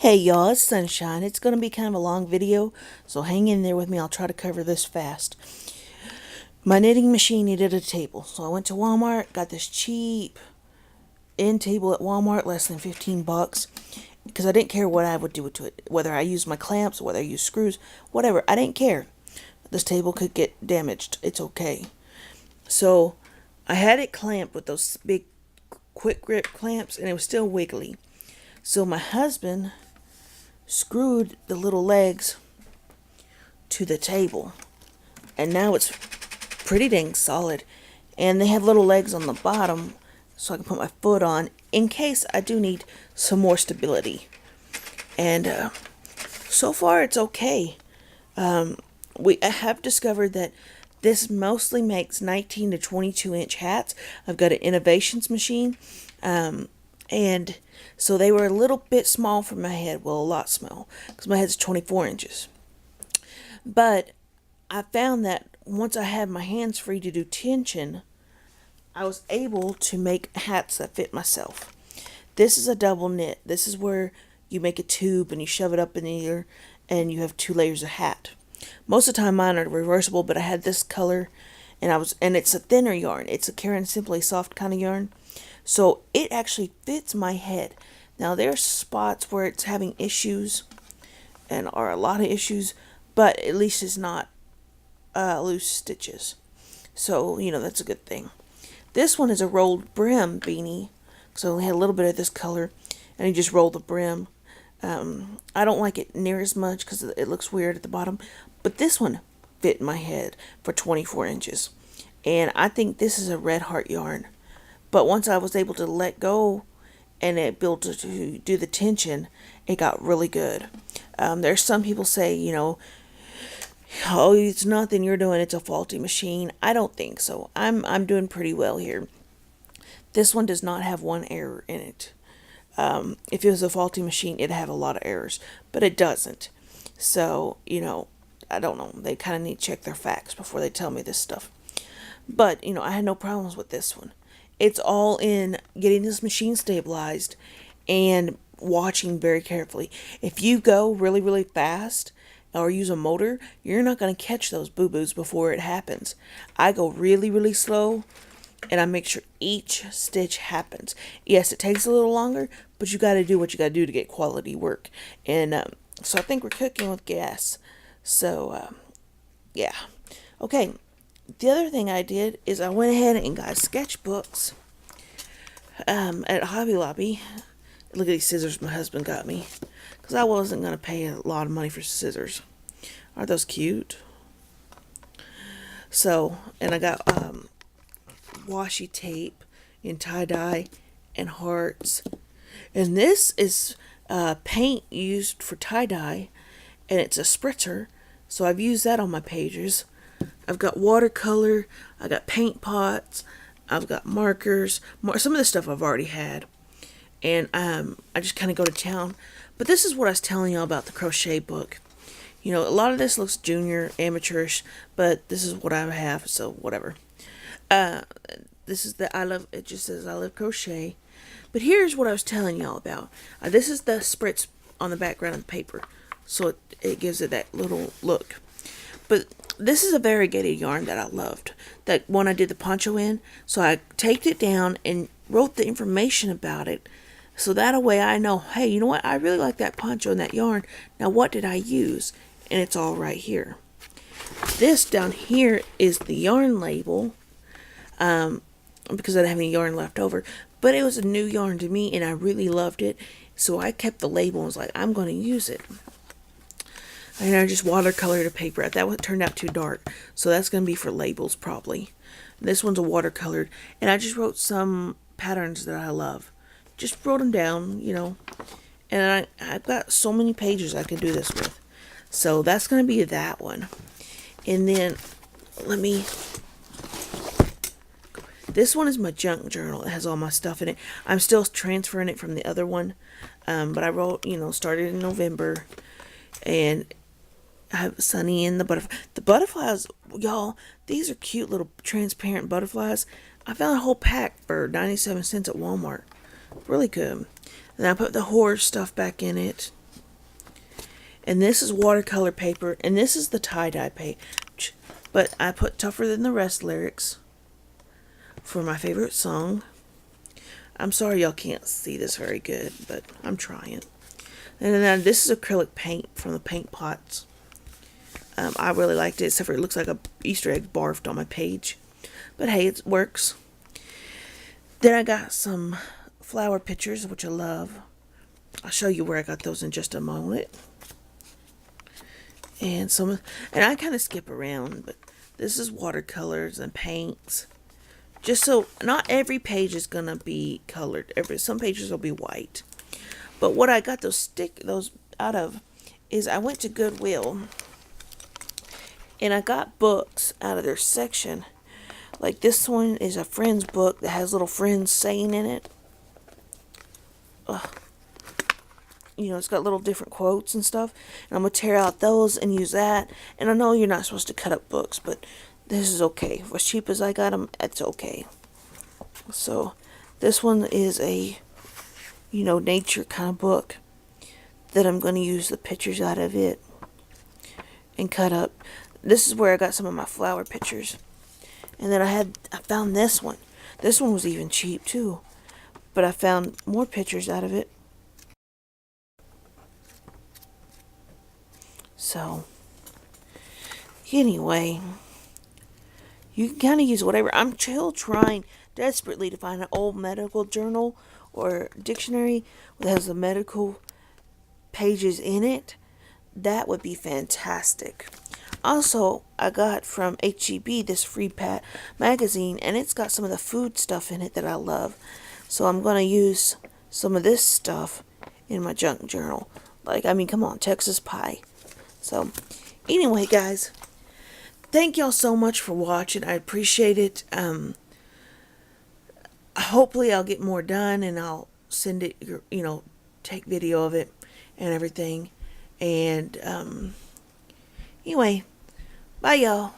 Hey y'all, it's Sunshine. It's going to be kind of a long video, so hang in there with me. I'll try to cover this fast. My knitting machine needed a table, so I went to Walmart, got this cheap end table at Walmart, less than 15 bucks, because I didn't care what I would do to it, whether I used my clamps, whether I used screws, whatever. I didn't care. This table could get damaged. It's okay. So I had it clamped with those big quick grip clamps, and it was still wiggly. So my husband screwed the little legs to the table, and now it's pretty dang solid, and they have little legs on the bottom so I can put my foot on in case I do need some more stability. And so far it's okay. I have discovered that this mostly makes 19 to 22 inch hats. I've got an Innovations machine, and so they were a little bit small for my head. Well, a lot small, because my head's 24 inches. But I found that once I had my hands free to do tension, I was able to make hats that fit myself. This is a double knit. This is where you make a tube and you shove it up in the ear and you have two layers of hat. Most of the time mine are reversible, but I had this color, and it's a thinner yarn. It's a Caron Simply Soft kind of yarn. So it actually fits my head. Now there's spots where it's having issues, and are a lot of issues, but at least it's not loose stitches. So, that's a good thing. This one is a rolled brim beanie. So I only had a little bit of this color, and you just roll the brim. I don't like it near as much because it looks weird at the bottom. But this one fit my head for 24 inches. And I think this is a Red Heart yarn. But once I was able to let go and it built to do the tension, it got really good. There's some people say, oh, it's nothing you're doing, it's a faulty machine. I don't think so. I'm doing pretty well here. This one does not have one error in it. If it was a faulty machine, it'd have a lot of errors, but it doesn't. So, I don't know. They kind of need to check their facts before they tell me this stuff. But, I had no problems with this one. It's all in getting this machine stabilized and watching very carefully. If you go really, really fast or use a motor, you're not going to catch those boo-boos before it happens. I go really, really slow, and I make sure each stitch happens. Yes, it takes a little longer, but you got to do what you got to do to get quality work. And so I think we're cooking with gas. So, yeah. Okay, the other thing I did is I went ahead and got sketchbooks at Hobby Lobby. Look at these scissors my husband got me, because I wasn't going to pay a lot of money for scissors. Aren't those cute? So, and I got washi tape in tie-dye and hearts. And this is paint used for tie-dye, and it's a spritzer, so I've used that on my pages. I've got watercolor, I got paint pots, I've got markers. Some of this stuff I've already had, and I just kind of go to town. But this is what I was telling y'all about the crochet book. A lot of this looks junior, amateurish, but this is what I have, so whatever. This is it just says I love crochet. But here's what I was telling y'all about. This is the spritz on the background of the paper, so it gives it that little look. But this is a variegated yarn that I loved, that one I did the poncho in, so I taped it down and wrote the information about it, so that way I know, hey, you know what, I really like that poncho and that yarn. Now what did I use? And it's all right here. This down here is the yarn label, because I didn't have any yarn left over, but it was a new yarn to me and I really loved it, so I kept the label and was like, I'm going to use it. And I just watercolored a paper. That one turned out too dark, so that's going to be for labels probably. This one's a watercolored, and I just wrote some patterns that I love. Just wrote them down, and I've got so many pages I can do this with. So that's going to be that one. And then, this one is my junk journal. It has all my stuff in it. I'm still transferring it from the other one, but I wrote, started in November, and I have Sunny and the butterfly. The butterflies, y'all, these are cute little transparent butterflies. I found a whole pack for 97 cents at Walmart. Really good. And I put the horror stuff back in it. And this is watercolor paper, and this is the tie-dye page. But I put Tougher Than the Rest lyrics for my favorite song. I'm sorry y'all can't see this very good, but I'm trying. And then this is acrylic paint from the Paint Pots. I really liked it, except for it looks like a Easter egg barfed on my page. But hey, it works. Then I got some flower pictures, which I love. I'll show you where I got those in just a moment. And I kind of skip around, but this is watercolors and paints. Just so not every page is gonna be colored. Some pages will be white. But what I got those out of is I went to Goodwill and I got books out of their section. Like this one is a friend's book that has little friends saying in it. You know, it's got little different quotes and stuff. And I'm going to tear out those and use that. And I know you're not supposed to cut up books, but this is okay. For as cheap as I got them, it's okay. So, this one is a, nature kind of book that I'm going to use the pictures out of it and cut up. This is where I got some of my flower pictures. And then I found this one. This one was even cheap too. But I found more pictures out of it. So, anyway, you can kind of use whatever. I'm still trying desperately to find an old medical journal or dictionary that has the medical pages in it. That would be fantastic. Also, I got from HEB this free magazine, and it's got some of the food stuff in it that I love. So I'm going to use some of this stuff in my junk journal. Come on, Texas pie. So, anyway, guys, thank y'all so much for watching. I appreciate it. Hopefully I'll get more done, and I'll send it, take video of it and everything. And, anyway, bye, y'all.